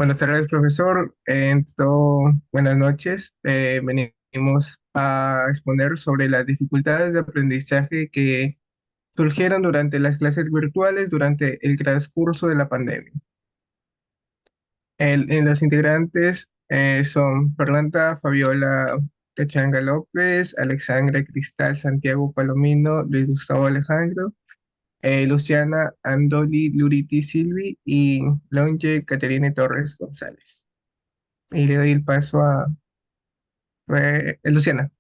Buenas tardes, profesor. Buenas noches. Venimos a exponer sobre las dificultades de aprendizaje que surgieron durante las clases virtuales durante el transcurso de la pandemia. Los integrantes son Fernanda Fabiola Cachanga López, Alexandra Cristal Santiago Palomino, Luis Gustavo Alejandro, Luciana Andoli Luriti Silvi y Longe Caterine Torres González. Y le doy el paso a Luciana.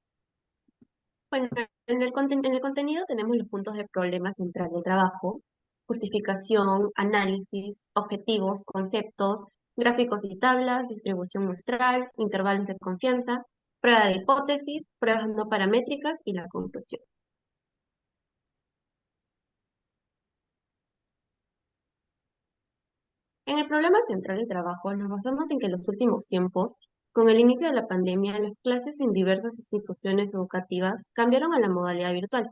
Bueno, en el contenido tenemos los puntos de problema central del trabajo, justificación, análisis, objetivos, conceptos, gráficos y tablas, distribución muestral, intervalos de confianza, prueba de hipótesis, pruebas no paramétricas y la conclusión. En el problema central del trabajo nos basamos en que en los últimos tiempos, con el inicio de la pandemia, las clases en diversas instituciones educativas cambiaron a la modalidad virtual.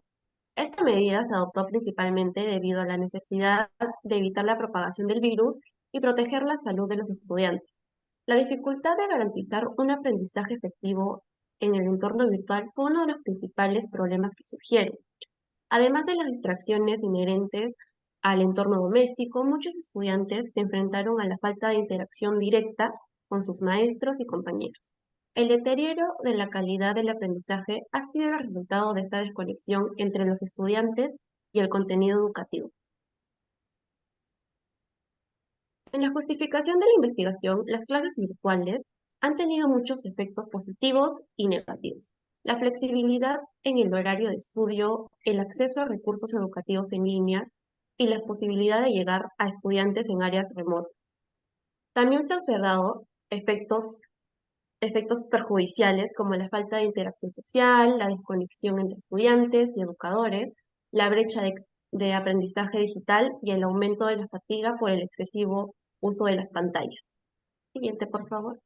Esta medida se adoptó principalmente debido a la necesidad de evitar la propagación del virus y proteger la salud de los estudiantes. La dificultad de garantizar un aprendizaje efectivo en el entorno virtual fue uno de los principales problemas que surgieron. Además de las distracciones inherentes al entorno doméstico, muchos estudiantes se enfrentaron a la falta de interacción directa con sus maestros y compañeros. El deterioro de la calidad del aprendizaje ha sido el resultado de esta desconexión entre los estudiantes y el contenido educativo. En la justificación de la investigación, las clases virtuales han tenido muchos efectos positivos y negativos. La flexibilidad en el horario de estudio, el acceso a recursos educativos en línea y la posibilidad de llegar a estudiantes en áreas remotas. También se han cerrado efectos perjudiciales como la falta de interacción social, la desconexión entre estudiantes y educadores, la brecha de aprendizaje digital y el aumento de la fatiga por el excesivo uso de las pantallas. Siguiente, por favor.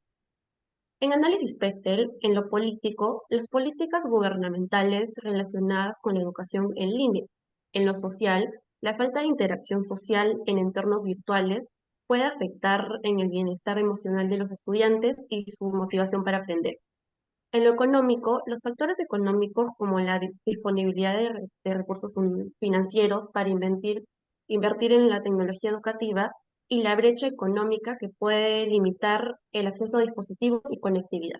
En análisis PESTEL, en lo político, las políticas gubernamentales relacionadas con la educación en línea. En lo social, la falta de interacción social en entornos virtuales puede afectar en el bienestar emocional de los estudiantes y su motivación para aprender. En lo económico, los factores económicos como la disponibilidad de recursos financieros para invertir en la tecnología educativa y la brecha económica que puede limitar el acceso a dispositivos y conectividad.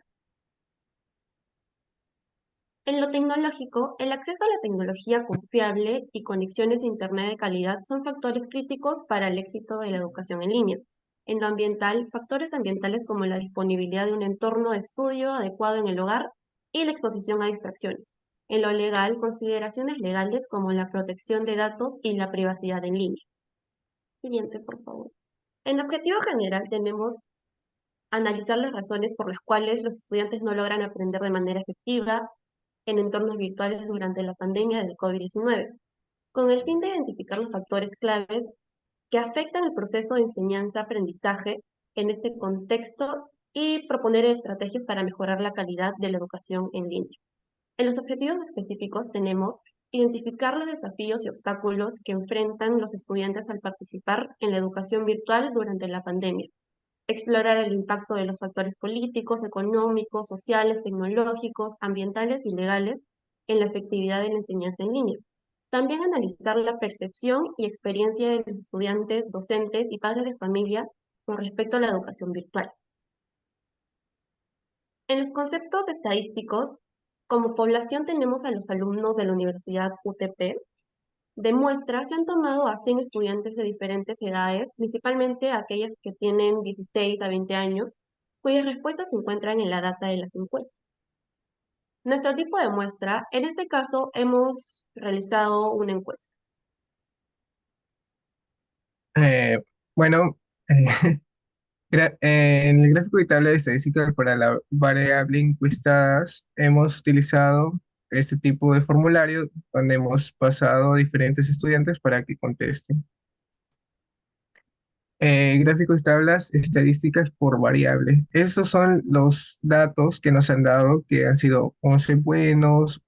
En lo tecnológico, el acceso a la tecnología confiable y conexiones a Internet de calidad son factores críticos para el éxito de la educación en línea. En lo ambiental, factores ambientales como la disponibilidad de un entorno de estudio adecuado en el hogar y la exposición a distracciones. En lo legal, consideraciones legales como la protección de datos y la privacidad en línea. Siguiente, por favor. En objetivo general tenemos analizar las razones por las cuales los estudiantes no logran aprender de manera efectiva en entornos virtuales durante la pandemia del COVID-19, con el fin de identificar los factores claves que afectan el proceso de enseñanza-aprendizaje en este contexto y proponer estrategias para mejorar la calidad de la educación en línea. En los objetivos específicos tenemos identificar los desafíos y obstáculos que enfrentan los estudiantes al participar en la educación virtual durante la pandemia, explorar el impacto de los factores políticos, económicos, sociales, tecnológicos, ambientales y legales en la efectividad de la enseñanza en línea. También analizar la percepción y experiencia de los estudiantes, docentes y padres de familia con respecto a la educación virtual. En los conceptos estadísticos, como población tenemos a los alumnos de la Universidad UTP. De muestra se han tomado a 100 estudiantes de diferentes edades, principalmente aquellas que tienen 16 a 20 años, cuyas respuestas se encuentran en la data de las encuestas. Nuestro tipo de muestra, en este caso, hemos realizado una encuesta. Eh, bueno, eh, en el gráfico y tabla de estadística para la variable encuestadas hemos utilizado este tipo de formulario donde hemos pasado a diferentes estudiantes para que contesten. Gráficos, tablas, estadísticas por variable. Estos son los datos que nos han dado, que han sido 11 buenos,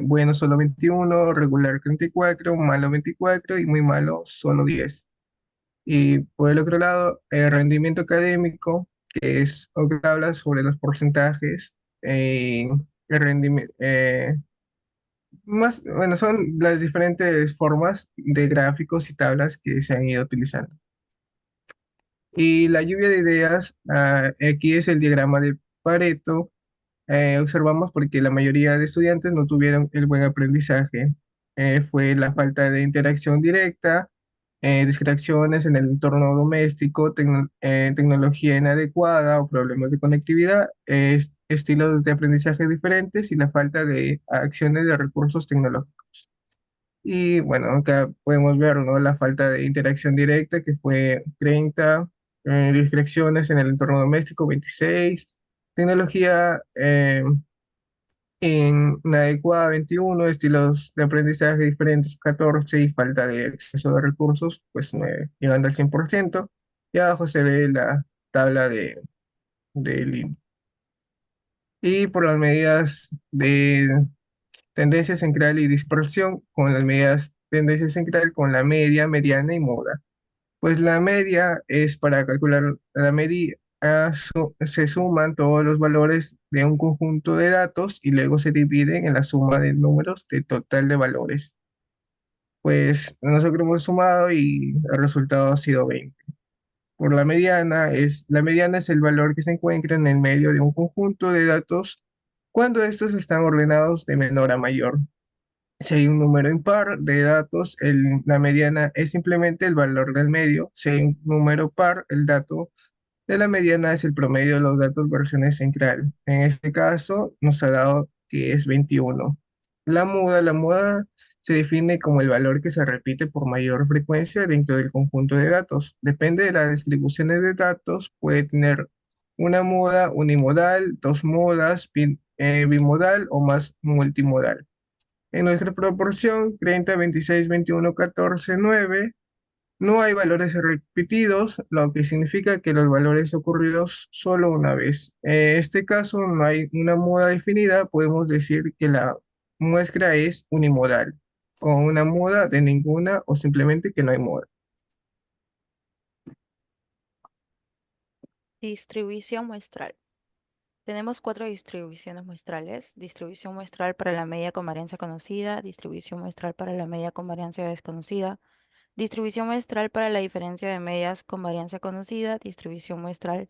buenos solo 21, regular 34, malo 24 y muy malo solo 10. Y por el otro lado, el rendimiento académico, que es lo que habla sobre los porcentajes, el rendimiento, más, bueno, son las diferentes formas de gráficos y tablas que se han ido utilizando. Y la lluvia de ideas, aquí es el diagrama de Pareto. Observamos porque la mayoría de estudiantes no tuvieron el buen aprendizaje. Fue la falta de interacción directa, distracciones en el entorno doméstico, tecnología inadecuada o problemas de conectividad, estilos de aprendizaje diferentes y la falta de acciones de recursos tecnológicos. Y bueno, acá podemos ver, ¿no? La falta de interacción directa, que fue 30, distracciones en el entorno doméstico, 26, tecnología inadecuada, 21, estilos de aprendizaje diferentes, 14, y falta de acceso de recursos, pues 9, llegando al 100%. Y abajo se ve la tabla de Lin. Y por las medidas de tendencia central y dispersión, con las medidas tendencia central con la media, mediana y moda. Pues la media es para calcular la media, se suman todos los valores de un conjunto de datos y luego se dividen en la suma de números de total de valores. Pues nosotros hemos sumado y el resultado ha sido 20. Por la mediana es el valor que se encuentra en el medio de un conjunto de datos cuando estos están ordenados de menor a mayor. Si hay un número impar de datos, la mediana es simplemente el valor del medio. Si hay un número par, el dato de la mediana es el promedio de los datos versiones central. En este caso, nos ha dado que es 21. La muda se define como el valor que se repite por mayor frecuencia dentro del conjunto de datos. Depende de las distribuciones de datos, puede tener una muda unimodal, dos mudas, bimodal o más multimodal. En nuestra proporción 30, 26, 21, 14, 9, no hay valores repetidos, lo que significa que los valores ocurridos solo una vez. En este caso no hay una moda definida, podemos decir que la muestra es unimodal, con una moda de ninguna o simplemente que no hay moda. Distribución muestral. Tenemos cuatro distribuciones muestrales. Distribución muestral para la media con varianza conocida, distribución muestral para la media con varianza desconocida, distribución muestral para la diferencia de medias con varianza conocida, distribución muestral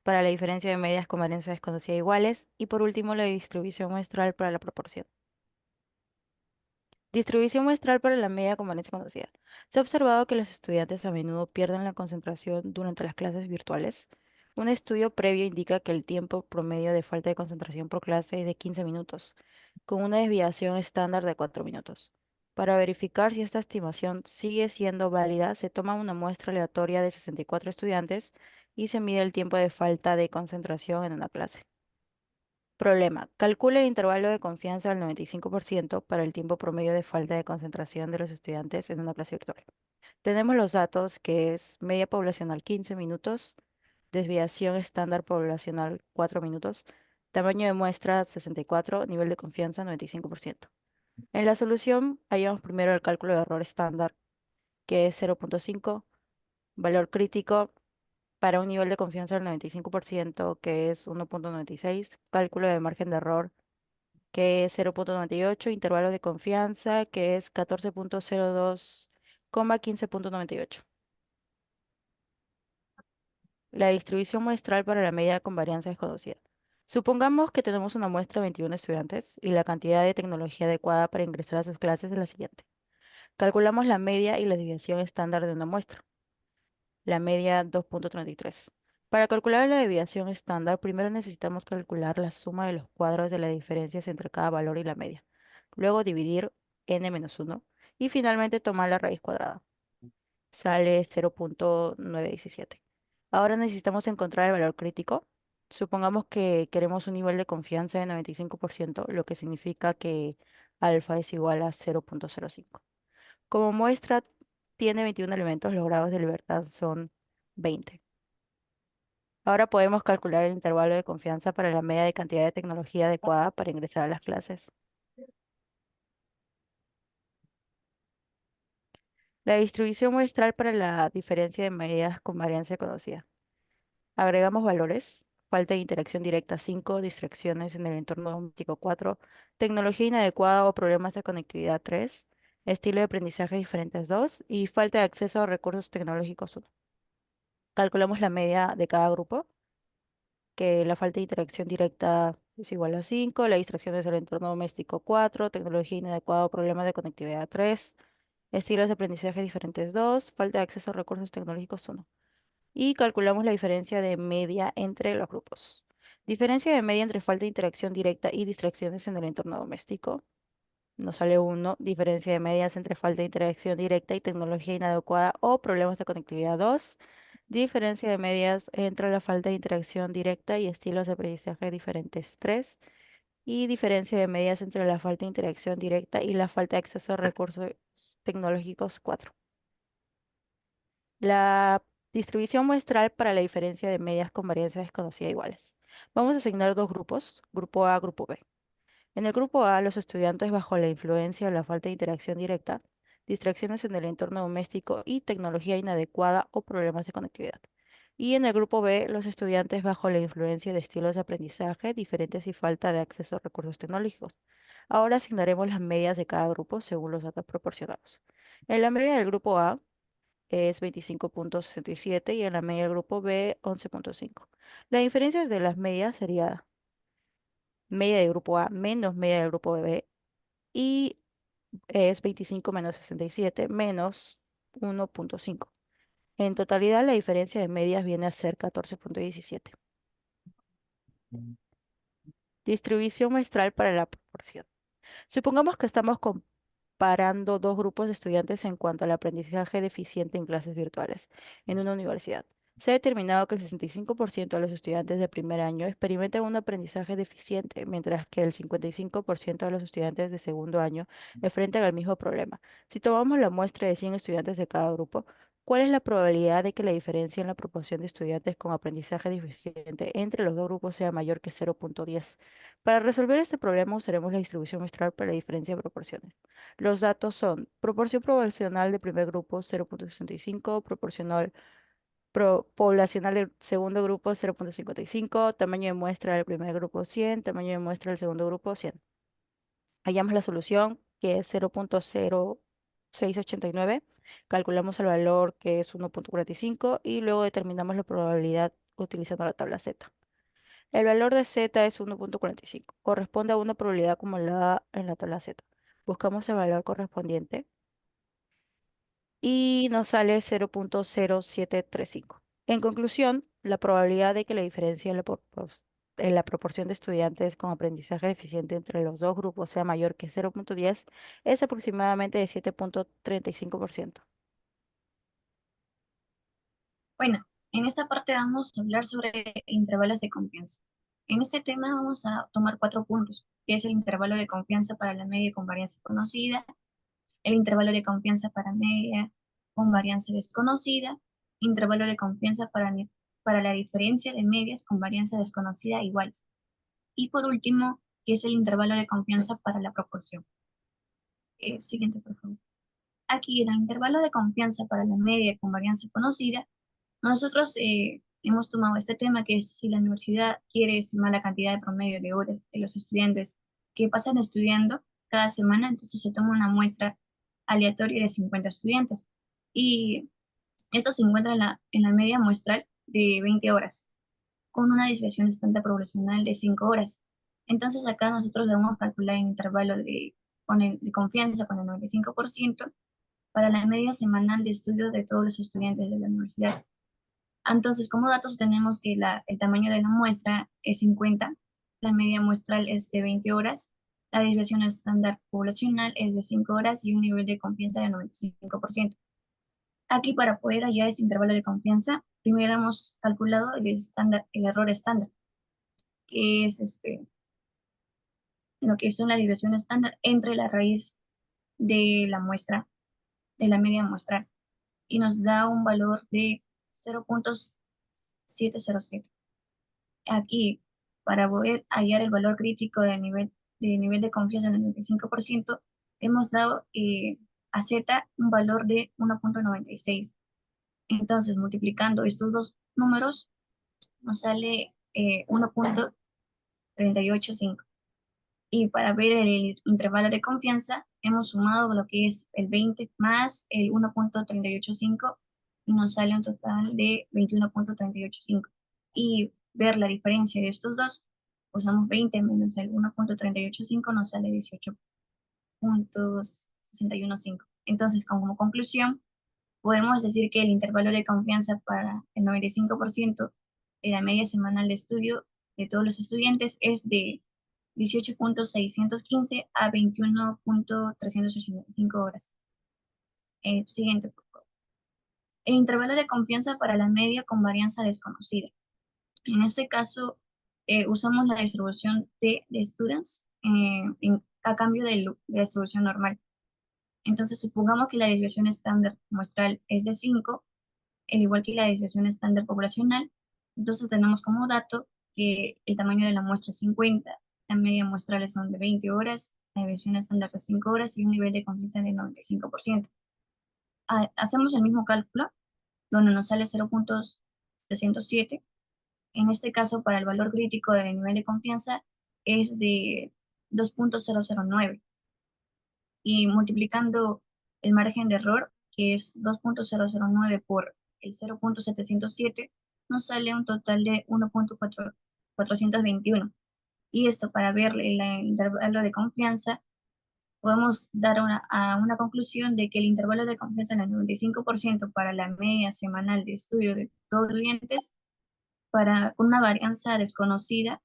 para la diferencia de medias con varianza desconocida iguales y por último la distribución muestral para la proporción. Distribución muestral para la media con varianza conocida. Se ha observado que los estudiantes a menudo pierden la concentración durante las clases virtuales. Un estudio previo indica que el tiempo promedio de falta de concentración por clase es de 15 minutos, con una desviación estándar de 4 minutos. Para verificar si esta estimación sigue siendo válida, se toma una muestra aleatoria de 64 estudiantes y se mide el tiempo de falta de concentración en una clase. Problema. Calcula el intervalo de confianza al 95% para el tiempo promedio de falta de concentración de los estudiantes en una clase virtual. Tenemos los datos que es media poblacional 15 minutos, desviación estándar poblacional 4 minutos, tamaño de muestra 64, nivel de confianza 95%. En la solución hallamos primero el cálculo de error estándar, que es 0.5, valor crítico para un nivel de confianza del 95%, que es 1.96, cálculo de margen de error, que es 0.98, intervalo de confianza, que es 14.02, 15.98. La distribución muestral para la media con varianza desconocida. Supongamos que tenemos una muestra de 21 estudiantes y la cantidad de tecnología adecuada para ingresar a sus clases es la siguiente. Calculamos la media y la desviación estándar de una muestra. La media 2.33. Para calcular la desviación estándar, primero necesitamos calcular la suma de los cuadros de las diferencias entre cada valor y la media. Luego dividir n-1 y finalmente tomar la raíz cuadrada. Sale 0.917. Ahora necesitamos encontrar el valor crítico. Supongamos que queremos un nivel de confianza de 95%, lo que significa que alfa es igual a 0.05. Como muestra tiene 21 elementos, los grados de libertad son 20. Ahora podemos calcular el intervalo de confianza para la media de cantidad de tecnología adecuada para ingresar a las clases. La distribución muestral para la diferencia de medidas con varianza conocida. Agregamos valores. Falta de interacción directa 5, distracciones en el entorno doméstico 4, tecnología inadecuada o problemas de conectividad 3, estilo de aprendizaje diferentes 2 y falta de acceso a recursos tecnológicos 1. Calculamos la media de cada grupo, que la falta de interacción directa es igual a 5, la distracción desde el entorno doméstico 4, tecnología inadecuada o problemas de conectividad 3, estilos de aprendizaje diferentes 2, falta de acceso a recursos tecnológicos 1. Y calculamos la diferencia de media entre los grupos. Diferencia de media entre falta de interacción directa y distracciones en el entorno doméstico. Nos sale 1. Diferencia de medias entre falta de interacción directa y tecnología inadecuada o problemas de conectividad 2. Diferencia de medias entre la falta de interacción directa y estilos de aprendizaje diferentes 3. Y diferencia de medias entre la falta de interacción directa y la falta de acceso a recursos tecnológicos 4. La distribución muestral para la diferencia de medias con varianza desconocida iguales. Vamos a asignar dos grupos, grupo A, grupo B. En el grupo A, los estudiantes bajo la influencia de la falta de interacción directa, distracciones en el entorno doméstico y tecnología inadecuada o problemas de conectividad. Y en el grupo B, los estudiantes bajo la influencia de estilos de aprendizaje diferentes y falta de acceso a recursos tecnológicos. Ahora asignaremos las medias de cada grupo según los datos proporcionados. En la media del grupo A, es 25,67 y en la media del grupo B 11,5. La diferencia de las medias sería media del grupo A menos media del grupo B y es 25 menos 67 menos 1,5. En totalidad la diferencia de medias viene a ser 14,17. Distribución muestral para la proporción. Supongamos que estamos comparando dos grupos de estudiantes en cuanto al aprendizaje deficiente en clases virtuales en una universidad. Se ha determinado que el 65% de los estudiantes de primer año experimentan un aprendizaje deficiente, mientras que el 55% de los estudiantes de segundo año enfrentan el mismo problema. Si tomamos la muestra de 100 estudiantes de cada grupo, ¿cuál es la probabilidad de que la diferencia en la proporción de estudiantes con aprendizaje deficiente entre los dos grupos sea mayor que 0,10? Para resolver este problema usaremos la distribución muestral para la diferencia de proporciones. Los datos son proporción poblacional del primer grupo 0,65, proporcional poblacional del segundo grupo 0,55, tamaño de muestra del primer grupo 100, tamaño de muestra del segundo grupo 100. Hallamos la solución que es 0,0689, calculamos el valor que es 1,45 y luego determinamos la probabilidad utilizando la tabla Z. El valor de Z es 1,45. Corresponde a una probabilidad acumulada en la tabla Z. Buscamos el valor correspondiente y nos sale 0,0735. En conclusión, la probabilidad de que la diferencia en la proporción de estudiantes con aprendizaje deficiente entre los dos grupos sea mayor que 0,10 es aproximadamente de 7,35%. Bueno, en esta parte vamos a hablar sobre intervalos de confianza. En este tema vamos a tomar 4 puntos, que es el intervalo de confianza para la media con varianza conocida, el intervalo de confianza para media con varianza desconocida, intervalo de confianza para la diferencia de medias con varianza desconocida iguales. Y por último, que es el intervalo de confianza para la proporción. Siguiente, por favor. Aquí en el intervalo de confianza para la media con varianza conocida, nosotros hemos tomado este tema que es si la universidad quiere estimar la cantidad de promedio de horas de los estudiantes que pasan estudiando cada semana, entonces se toma una muestra aleatoria de 50 estudiantes. Y esto se encuentra en la media muestral de 20 horas, con una desviación estándar poblacional de 5 horas. Entonces acá nosotros debemos calcular el intervalo de confianza con el 95% para la media semanal de estudio de todos los estudiantes de la universidad. Entonces, como datos tenemos que el tamaño de la muestra es 50, la media muestral es de 20 horas, la desviación estándar poblacional es de 5 horas y un nivel de confianza de 95%. Aquí para poder hallar este intervalo de confianza, primero hemos calculado el error estándar, que es lo que son la desviación estándar entre la raíz de la muestra, de la media muestral, y nos da un valor de 0,707. Aquí, para poder hallar el valor crítico del nivel de confianza en el 95%, hemos dado a Z un valor de 1.96. Entonces, multiplicando estos dos números, nos sale 1.385. Y para ver el intervalo de confianza, hemos sumado lo que es el 20 más el 1.385 y nos sale un total de 21.385. Y ver la diferencia de estos dos, usamos 20 menos el 1.385, nos sale 18.615. Entonces, como conclusión, podemos decir que el intervalo de confianza para el 95% de la media semanal de estudio de todos los estudiantes es de 18.615 a 21.385 horas. Siguiente, por favor. El intervalo de confianza para la media con varianza desconocida. En este caso, usamos la distribución de students a cambio de la distribución normal. Entonces, supongamos que la desviación estándar muestral es de 5, al igual que la desviación estándar poblacional. Entonces, tenemos como dato que el tamaño de la muestra es 50, la media muestral son de 20 horas, la desviación estándar de 5 horas y un nivel de confianza de 95%. Hacemos el mismo cálculo, donde nos sale 0.307. En este caso, para el valor crítico del nivel de confianza es de 2.009. Y multiplicando el margen de error, que es 2.009 por el 0.707, nos sale un total de 1.421. Y esto, para ver el intervalo de confianza, podemos dar a una conclusión de que el intervalo de confianza en el 95% para la media semanal de estudio de todos los clientes, con una varianza desconocida,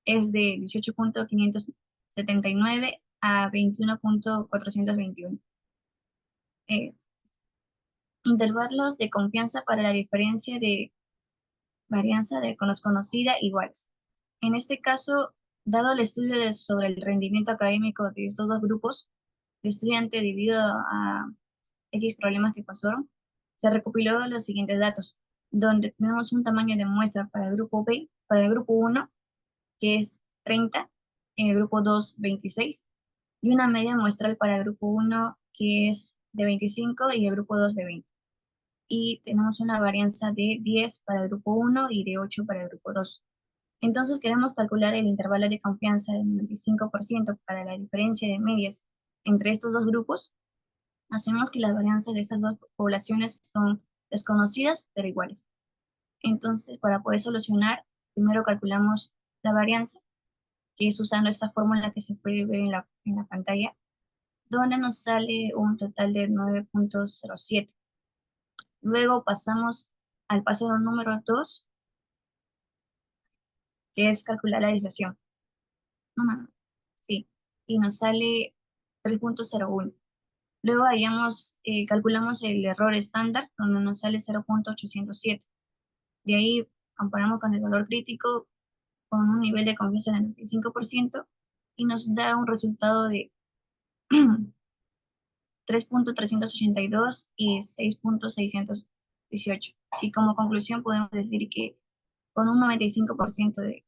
es de 18.579 a 21.421. Intervalos de confianza para la diferencia de varianza de desconocida iguales. En este caso, dado el estudio sobre el rendimiento académico de estos dos grupos de estudiantes debido a X problemas que pasaron, se recopiló los siguientes datos, donde tenemos un tamaño de muestra para el grupo B, para el grupo 1, que es 30, en el grupo 2, 26, y una media muestral para el grupo 1, que es de 25, y el grupo 2 de 20. Y tenemos una varianza de 10 para el grupo 1 y de 8 para el grupo 2. Entonces queremos calcular el intervalo de confianza del 95% para la diferencia de medias entre estos dos grupos. Asumimos que las varianzas de estas dos poblaciones son desconocidas, pero iguales. Entonces, para poder solucionar, primero calculamos la varianza, que es usando esta fórmula que se puede ver en la pantalla, donde nos sale un total de 9.07. Luego pasamos al paso número 2, que es calcular la desviación. Sí, y nos sale 3.01. Luego calculamos el error estándar, donde nos sale 0.807. De ahí comparamos con el valor crítico con un nivel de confianza del 95% y nos da un resultado de 3.382 y 6.618. Y como conclusión podemos decir que con un 95% de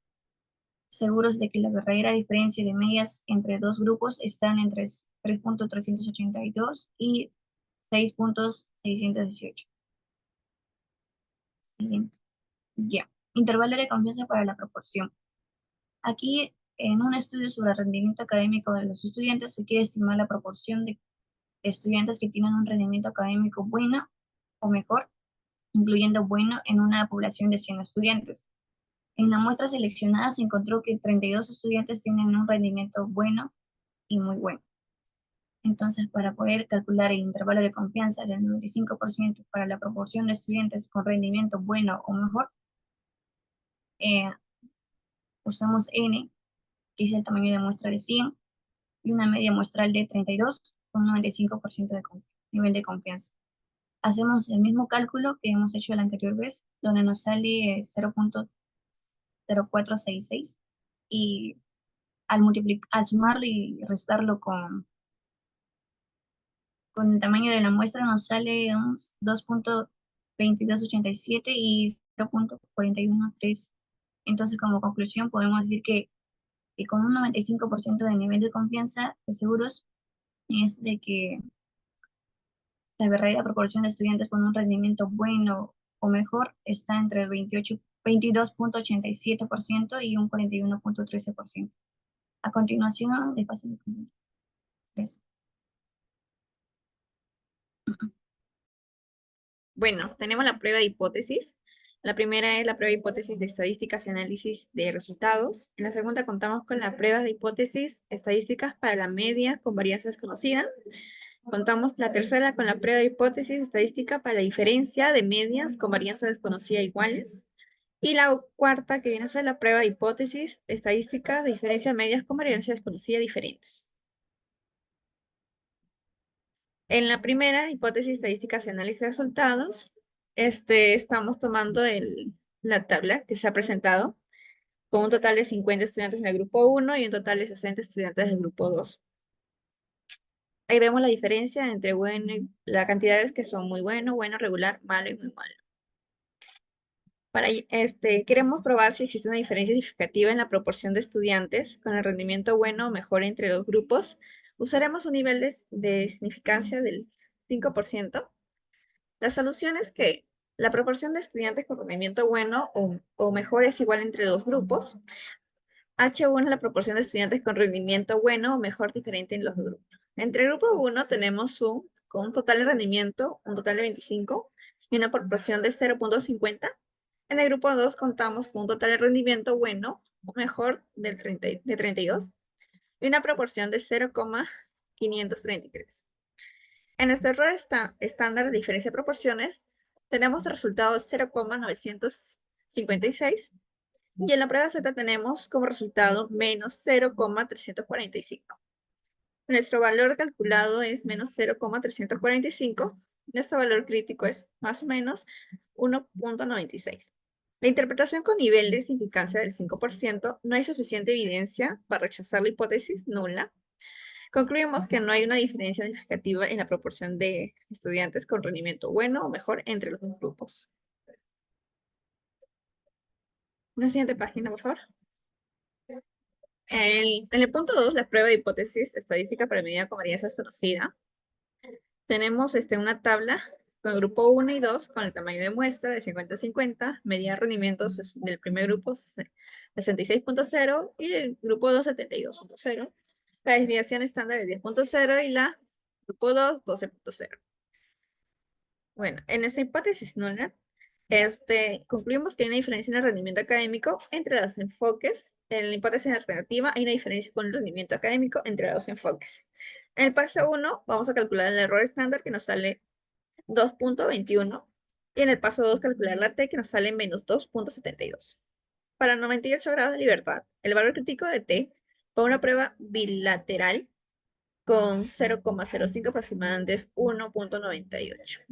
seguros de que la verdadera diferencia de medias entre dos grupos están entre 3.382 y 6.618. Siguiente. Ya. Intervalo de confianza para la proporción. Aquí, en un estudio sobre el rendimiento académico de los estudiantes, se quiere estimar la proporción de estudiantes que tienen un rendimiento académico bueno o mejor, incluyendo bueno en una población de 100 estudiantes. En la muestra seleccionada se encontró que 32 estudiantes tienen un rendimiento bueno y muy bueno. Entonces, para poder calcular el intervalo de confianza del 95% para la proporción de estudiantes con rendimiento bueno o mejor, usamos N, que es el tamaño de muestra de 100, y una media muestral de 32 con un 95% de nivel de confianza. Hacemos el mismo cálculo que hemos hecho la anterior vez, donde nos sale 0.0466, y al sumarlo y restarlo con el tamaño de la muestra nos sale 2.2287 y 0.413. Entonces, como conclusión, podemos decir que con un 95% de nivel de confianza de seguros es de que La verdadera proporción de estudiantes con un rendimiento bueno o mejor está entre el 22.87% y un 41.13%. A continuación, le paso el comentario. Gracias. Bueno, tenemos la prueba de hipótesis. La primera es la prueba de hipótesis de estadísticas y análisis de resultados. En la segunda contamos con la prueba de hipótesis estadísticas para la media con varianza desconocida. Contamos la tercera con la prueba de hipótesis estadística para la diferencia de medias con varianza desconocida iguales. Y la cuarta que viene a ser la prueba de hipótesis estadística de diferencia de medias con varianza desconocida diferentes. En la primera, hipótesis estadísticas y análisis de resultados, estamos tomando la tabla que se ha presentado con un total de 50 estudiantes en el grupo 1 y un total de 60 estudiantes en el grupo 2. Ahí vemos la diferencia entre las cantidades que son muy bueno, regular, malo y muy malo. Queremos probar si existe una diferencia significativa en la proporción de estudiantes con el rendimiento bueno o mejor entre los grupos. Usaremos un nivel de significancia del 5%. La solución es que la proporción de estudiantes con rendimiento bueno o mejor es igual entre los grupos. H1 es la proporción de estudiantes con rendimiento bueno o mejor diferente en los grupos. Entre el grupo 1 tenemos con un total de rendimiento, un total de 25 y una proporción de 0.50. En el grupo 2 contamos con un total de rendimiento bueno o mejor de 32 y una proporción de 0.533. En nuestro error estándar de diferencia de proporciones, tenemos el resultado de 0.956 y en la prueba Z tenemos como resultado menos 0.345. Nuestro valor calculado es menos 0.345. Nuestro valor crítico es más o menos 1.96. La interpretación con nivel de significancia del 5%, no hay suficiente evidencia para rechazar la hipótesis nula. Concluimos que no hay una diferencia significativa en la proporción de estudiantes con rendimiento bueno o mejor entre los dos grupos. Una siguiente página, por favor. En el punto 2, la prueba de hipótesis estadística para medida con varianza desconocida. Tenemos una tabla con el grupo 1 y 2 con el tamaño de muestra de 50-50, medida de rendimientos del primer grupo 66.0 y del grupo 2 72.0. La desviación estándar es 10.0 y la grupo 2 12.0. Bueno, en esta hipótesis nula, concluimos que hay una diferencia en el rendimiento académico entre los enfoques. En la hipótesis alternativa hay una diferencia con el rendimiento académico entre los enfoques. En el paso 1 vamos a calcular el error estándar que nos sale 2.21 y en el paso 2 calcular la T que nos sale menos 2.72. Para 98 grados de libertad, el valor crítico de T para una prueba bilateral con 0.05 aproximadamente es 1.98.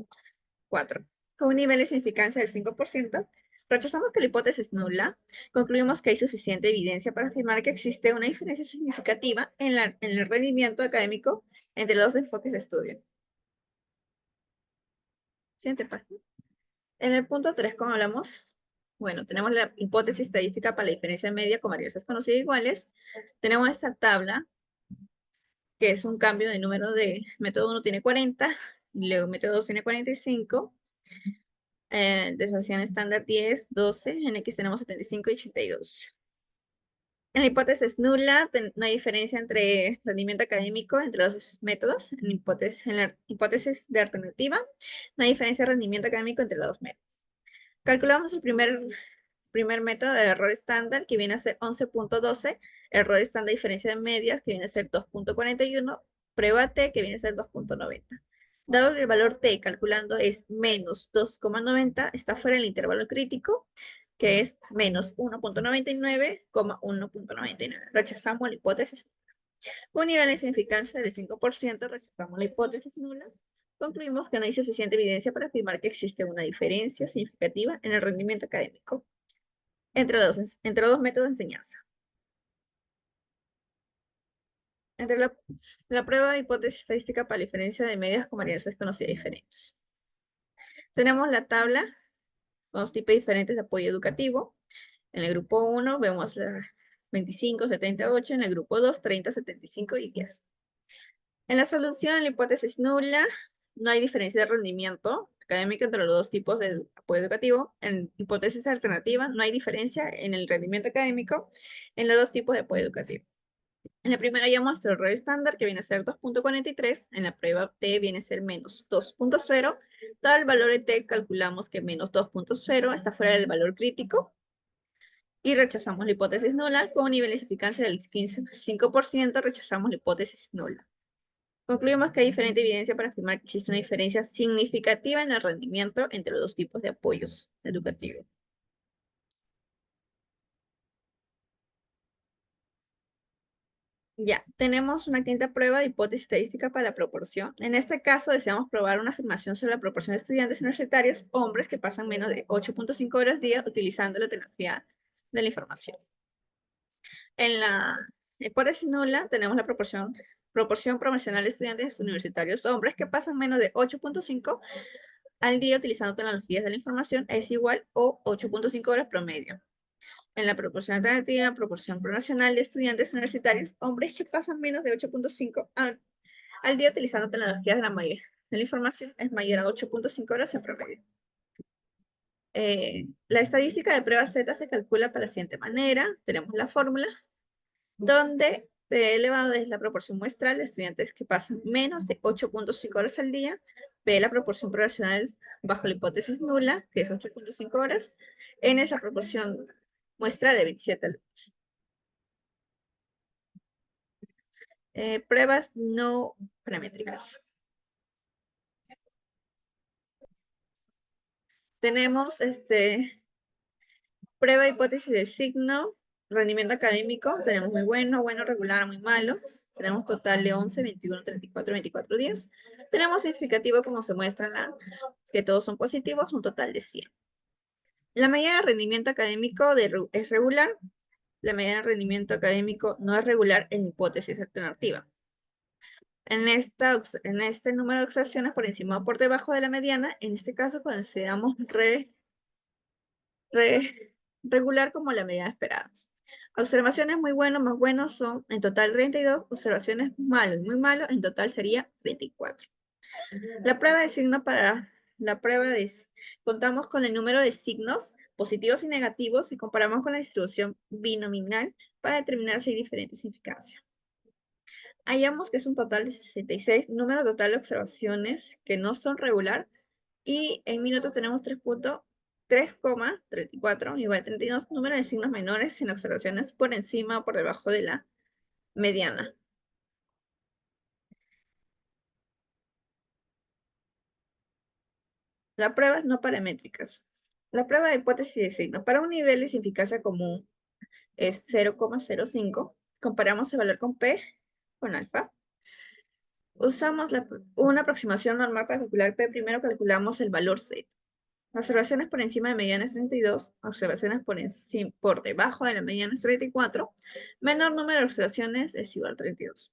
4. Con un nivel de significancia del 5%, rechazamos que la hipótesis es nula. Concluimos que hay suficiente evidencia para afirmar que existe una diferencia significativa en el rendimiento académico entre los dos enfoques de estudio. Siguiente página. En el punto 3, como hablamos, bueno, tenemos la hipótesis estadística para la diferencia media con varianzas conocidas iguales. Tenemos esta tabla, que es un cambio de número de método 1 tiene 40, y luego método 2 tiene 45. Desviación estándar 10, 12, en X tenemos 75 y 82. En la hipótesis nula, no hay diferencia entre rendimiento académico entre los métodos. En la hipótesis de alternativa, no hay diferencia de rendimiento académico entre los dos métodos. Calculamos el primer método de error estándar, que viene a ser 11.12, error estándar de diferencia de medias, que viene a ser 2.41, prueba T, que viene a ser 2.90. Dado que el valor T calculando es menos 2.90, está fuera del intervalo crítico, que es menos 1.99, 1.99. Rechazamos la hipótesis. Con nivel de significancia del 5%, rechazamos la hipótesis nula. Concluimos que no hay suficiente evidencia para afirmar que existe una diferencia significativa en el rendimiento académico entre dos métodos de enseñanza. Entre la prueba de hipótesis estadística para la diferencia de medias con varianzas desconocidas diferentes. Tenemos la tabla con los tipos diferentes de apoyo educativo. En el grupo 1 vemos la 25, 78, en el grupo 2, 30, 75 y 10. En la solución, la hipótesis nula, no hay diferencia de rendimiento académico entre los dos tipos de apoyo educativo. En hipótesis alternativa, no hay diferencia en el rendimiento académico en los dos tipos de apoyo educativo. En la primera ya muestro el error estándar, que viene a ser 2.43. En la prueba T viene a ser menos 2.0. Dado el valor de T, calculamos que menos 2.0 está fuera del valor crítico. Y rechazamos la hipótesis nula con niveles de eficacia del 15,5%. Rechazamos la hipótesis nula. Concluimos que hay diferente evidencia para afirmar que existe una diferencia significativa en el rendimiento entre los dos tipos de apoyos educativos. Ya, tenemos una quinta prueba de hipótesis estadística para la proporción. En este caso, deseamos probar una afirmación sobre la proporción de estudiantes universitarios, hombres que pasan menos de 8.5 horas día utilizando la tecnología de la información. En la hipótesis nula tenemos la proporción proporcional de estudiantes universitarios, hombres que pasan menos de 8.5 al día utilizando tecnologías de la información es igual o 8.5 horas promedio. En la proporción alternativa, proporción proporcional de estudiantes universitarios, hombres que pasan menos de 8.5 al día utilizando tecnologías de la información es mayor a 8.5 horas en promedio. La estadística de prueba Z se calcula para la siguiente manera. Tenemos la fórmula donde P elevado es la proporción muestral de estudiantes que pasan menos de 8.5 horas al día. P la proporción proporcional bajo la hipótesis nula, que es 8.5 horas. N es la proporción muestra de 27 alumnos. Pruebas no paramétricas. Tenemos prueba de hipótesis de signo, rendimiento académico. Tenemos muy bueno, bueno, regular, muy malo. Tenemos total de 11, 21, 34, 24 días. Tenemos significativo, como se muestra en que todos son positivos, un total de 100. La medida de rendimiento académico es regular. La medida de rendimiento académico no es regular en hipótesis alternativa. En este número de observaciones por encima o por debajo de la mediana, en este caso consideramos regular como la medida esperada. Observaciones muy buenos, más buenos son en total 32, observaciones malos y muy malos en total sería 34. La prueba de signo contamos con el número de signos positivos y negativos y comparamos con la distribución binominal para determinar si hay diferentes significancias. Hallamos que es un total de 66, número total de observaciones que no son regular, y en minutos tenemos 3,34 igual a 32, número de signos menores sin observaciones por encima o por debajo de la mediana. Las pruebas no paramétricas. La prueba de hipótesis de signo. Para un nivel de significancia común es 0,05. Comparamos el valor con P, con alfa. Usamos una aproximación normal para calcular P. Primero calculamos el valor Z. Observaciones por encima de mediana es 32, observaciones por debajo de la mediana es 34, menor número de observaciones es igual a 32.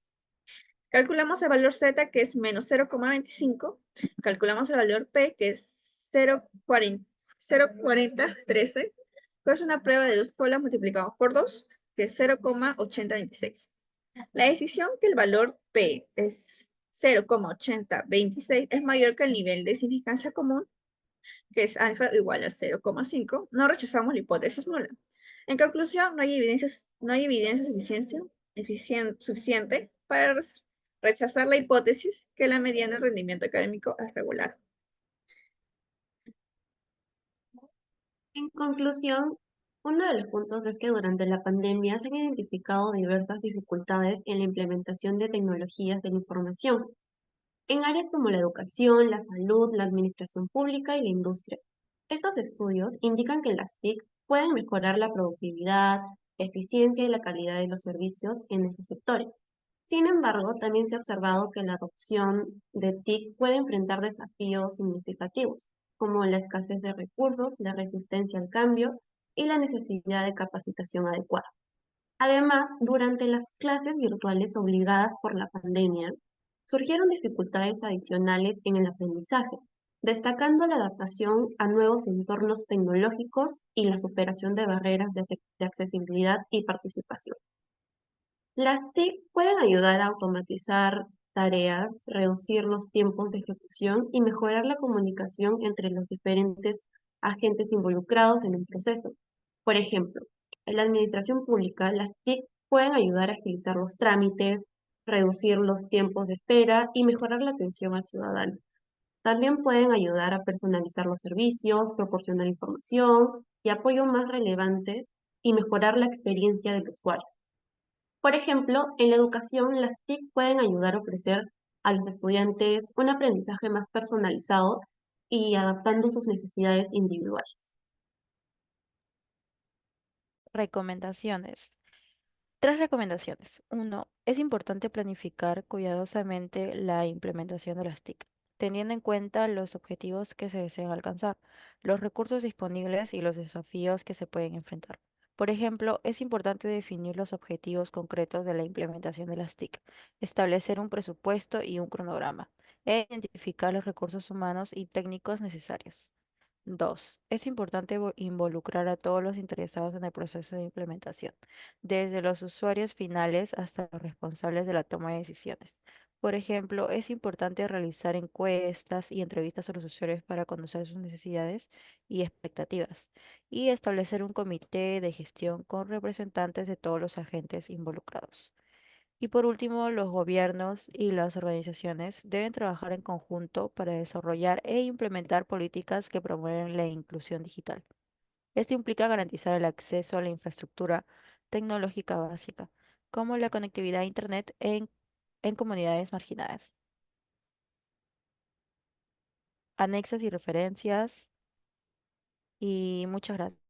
Calculamos el valor Z, que es menos 0,25, calculamos el valor P, que es 0,4013, que es una prueba de 2 colas multiplicados por 2, que es 0,8026. La decisión que el valor P es 0,8026 es mayor que el nivel de significancia común, que es alfa igual a 0,5, no rechazamos la hipótesis nula. En conclusión, no hay evidencia suficiente para rechazar la hipótesis que la mediana de rendimiento académico es regular. En conclusión, uno de los puntos es que durante la pandemia se han identificado diversas dificultades en la implementación de tecnologías de la información, en áreas como la educación, la salud, la administración pública y la industria. Estos estudios indican que las TIC pueden mejorar la productividad, eficiencia y la calidad de los servicios en esos sectores. Sin embargo, también se ha observado que la adopción de TIC puede enfrentar desafíos significativos, como la escasez de recursos, la resistencia al cambio y la necesidad de capacitación adecuada. Además, durante las clases virtuales obligadas por la pandemia, surgieron dificultades adicionales en el aprendizaje, destacando la adaptación a nuevos entornos tecnológicos y la superación de barreras de accesibilidad y participación. Las TIC pueden ayudar a automatizar tareas, reducir los tiempos de ejecución y mejorar la comunicación entre los diferentes agentes involucrados en un proceso. Por ejemplo, en la administración pública, las TIC pueden ayudar a agilizar los trámites, reducir los tiempos de espera y mejorar la atención al ciudadano. También pueden ayudar a personalizar los servicios, proporcionar información y apoyo más relevantes y mejorar la experiencia del usuario. Por ejemplo, en la educación, las TIC pueden ayudar a ofrecer a los estudiantes un aprendizaje más personalizado y adaptando sus necesidades individuales. Recomendaciones. Tres recomendaciones. Uno, es importante planificar cuidadosamente la implementación de las TIC, teniendo en cuenta los objetivos que se desean alcanzar, los recursos disponibles y los desafíos que se pueden enfrentar. Por ejemplo, es importante definir los objetivos concretos de la implementación de las TIC, establecer un presupuesto y un cronograma, e identificar los recursos humanos y técnicos necesarios. 2. Es importante involucrar a todos los interesados en el proceso de implementación, desde los usuarios finales hasta los responsables de la toma de decisiones. Por ejemplo, es importante realizar encuestas y entrevistas a los usuarios para conocer sus necesidades y expectativas, y establecer un comité de gestión con representantes de todos los agentes involucrados. Y por último, los gobiernos y las organizaciones deben trabajar en conjunto para desarrollar e implementar políticas que promueven la inclusión digital. Esto implica garantizar el acceso a la infraestructura tecnológica básica, como la conectividad a Internet en comunidades marginadas. Anexos y referencias, y muchas gracias.